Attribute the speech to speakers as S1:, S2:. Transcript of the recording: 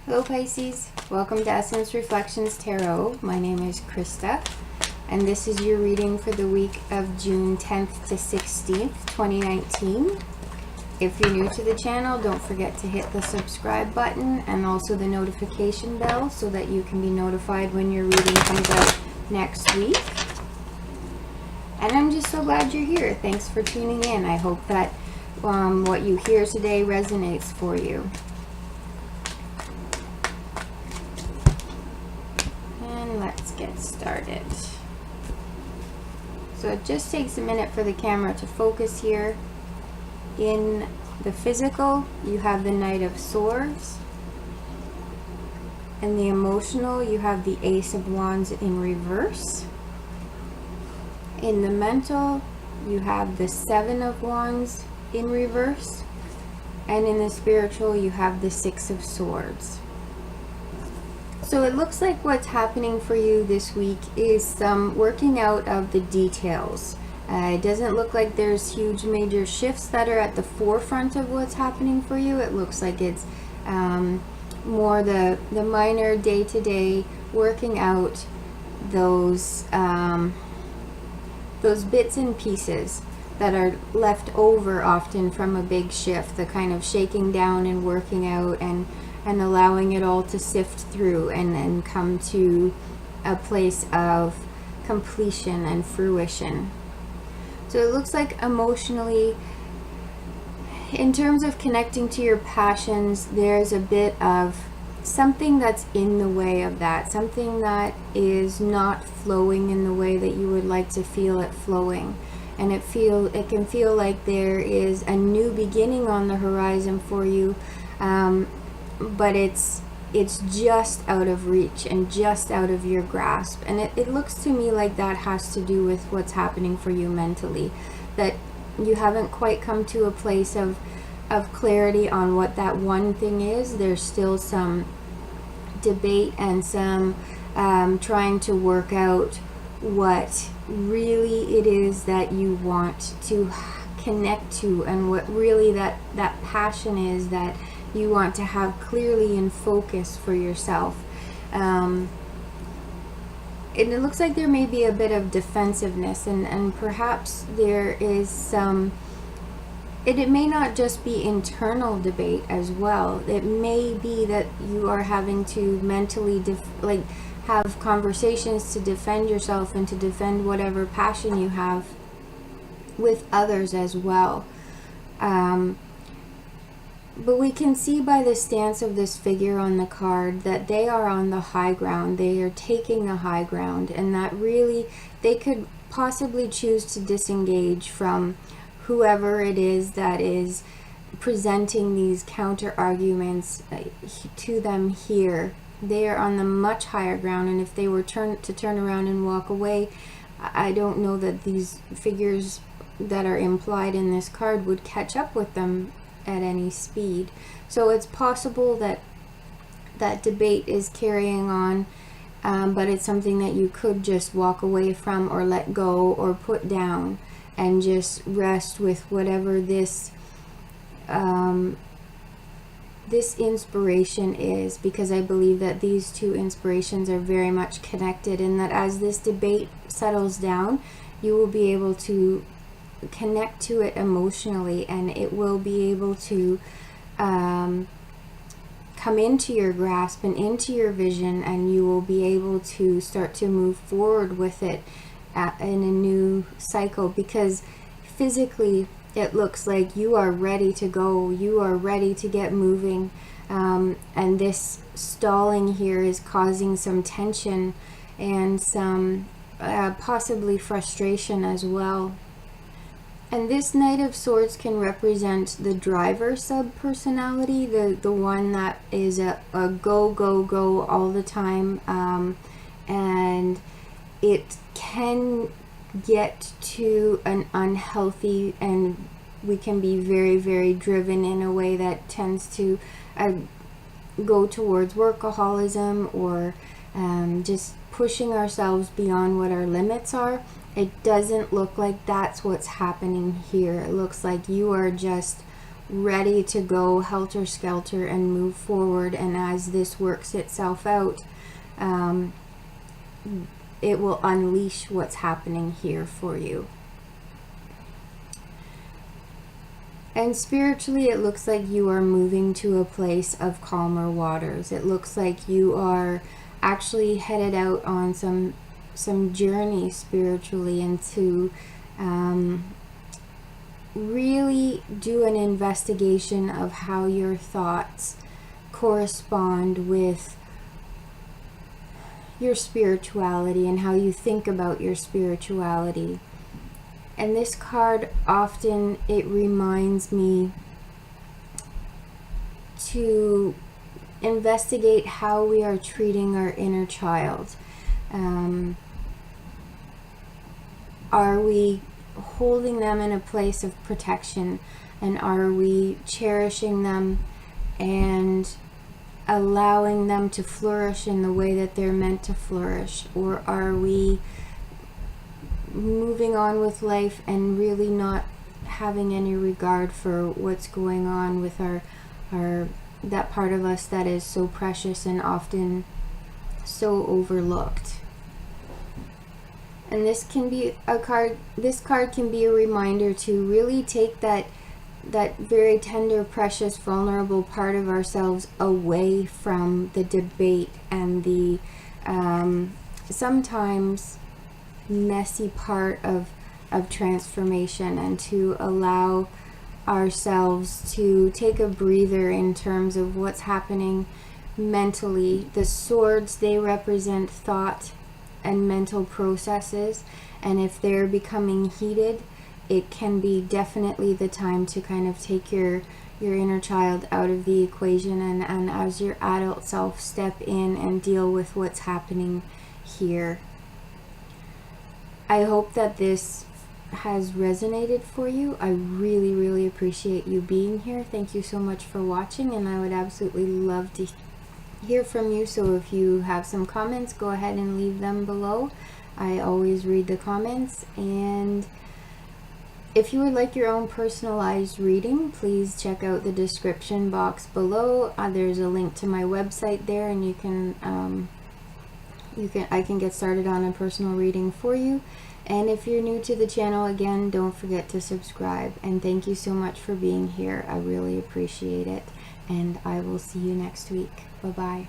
S1: Hello Pisces, welcome to Essence Reflections Tarot. My name is Krista and this is your reading for the week of June 10th to 16th, 2019. If you're new to the channel, don't forget to hit the subscribe button and also the notification bell so that you can be notified when your reading comes out next week. And I'm just so glad you're here. Thanks for tuning in. I hope that what you hear today resonates for you. Let's get started. So it just takes a minute for the camera to focus here. In the physical, you have the Knight of Swords. In the emotional, you have the Ace of Wands in reverse. In the mental, you have the Seven of Wands in reverse. And in the spiritual, you have the Six of Swords. So it looks like what's happening for you this week is some working out of the details. It doesn't look like there's huge major shifts that are at the forefront of what's happening for you. It looks like it's more the minor day-to-day working out those bits and pieces that are left over often from a big shift, the kind of shaking down and working out and allowing it all to sift through and come to a place of completion and fruition. So it looks like emotionally, in terms of connecting to your passions, there's a bit of something that's in the way of that, something that is not flowing in the way that you would like to feel it flowing. And it can feel like there is a new beginning on the horizon for you, but it's just out of reach and just out of your grasp. And it looks to me like that has to do with what's happening for you mentally, that you haven't quite come to a place of clarity on what that one thing is. There's still some debate and some trying to work out what really it is that you want to connect to, and what really that passion is that you want to have clearly in focus for yourself. And it looks like there may be a bit of defensiveness, and perhaps there is some, it may not just be internal debate as well. It may be that you are having to mentally have conversations to defend yourself and to defend whatever passion you have with others as well. But we can see by the stance of this figure on the card that they are on the high ground. They are taking the high ground, and that really they could possibly choose to disengage from whoever it is that is presenting these counter arguments to them here. They are on the much higher ground, and if they were to turn around and walk away, I don't know that these figures that are implied in this card would catch up with them at any speed. So it's possible that that debate is carrying on, but it's something that you could just walk away from or let go or put down and just rest with whatever this this inspiration is, because I believe that these two inspirations are very much connected, and that as this debate settles down, you will be able to connect to it emotionally, and it will be able to come into your grasp and into your vision, and you will be able to start to move forward with it in a new cycle, because physically it looks like you are ready to go, you are ready to get moving, and this stalling here is causing some tension and some possibly frustration as well. And this Knight of Swords can represent the driver sub-personality, the one that is a go, go, go all the time. And it can get to an unhealthy, and we can be very, very driven in a way that tends to go towards workaholism or just pushing ourselves beyond what our limits are. It doesn't look like that's what's happening here. It looks like you are just ready to go helter-skelter and move forward. And as this works itself out, it will unleash what's happening here for you. And spiritually, it looks like you are moving to a place of calmer waters. It looks like you are actually headed out on some journey spiritually, and to really do an investigation of how your thoughts correspond with your spirituality and how you think about your spirituality. And this card often, it reminds me to investigate how we are treating our inner child. Are we holding them in a place of protection, and are we cherishing them and allowing them to flourish in the way that they're meant to flourish? Or are we moving on with life and really not having any regard for what's going on with our that part of us that is so precious and often so overlooked? And this can be a card, this card can be a reminder to really take that very tender, precious, vulnerable part of ourselves away from the debate and the sometimes messy part of transformation, and to allow ourselves to take a breather in terms of what's happening mentally. The swords, they represent thought and mental processes, and if they're becoming heated, it can be definitely the time to kind of take your inner child out of the equation, and as your adult self step in and deal with what's happening here. I hope that this has resonated for you. I really, really appreciate you being here. Thank you so much for watching, and I would absolutely love to hear from you. So if you have some comments, go ahead and leave them below. I always read the comments. And if you would like your own personalized reading, please check out the description box below. There's a link to my website there, and I can get started on a personal reading for you. And if you're new to the channel, again, don't forget to subscribe. And thank you so much for being here. I really appreciate it. And I will see you next week. Bye-bye.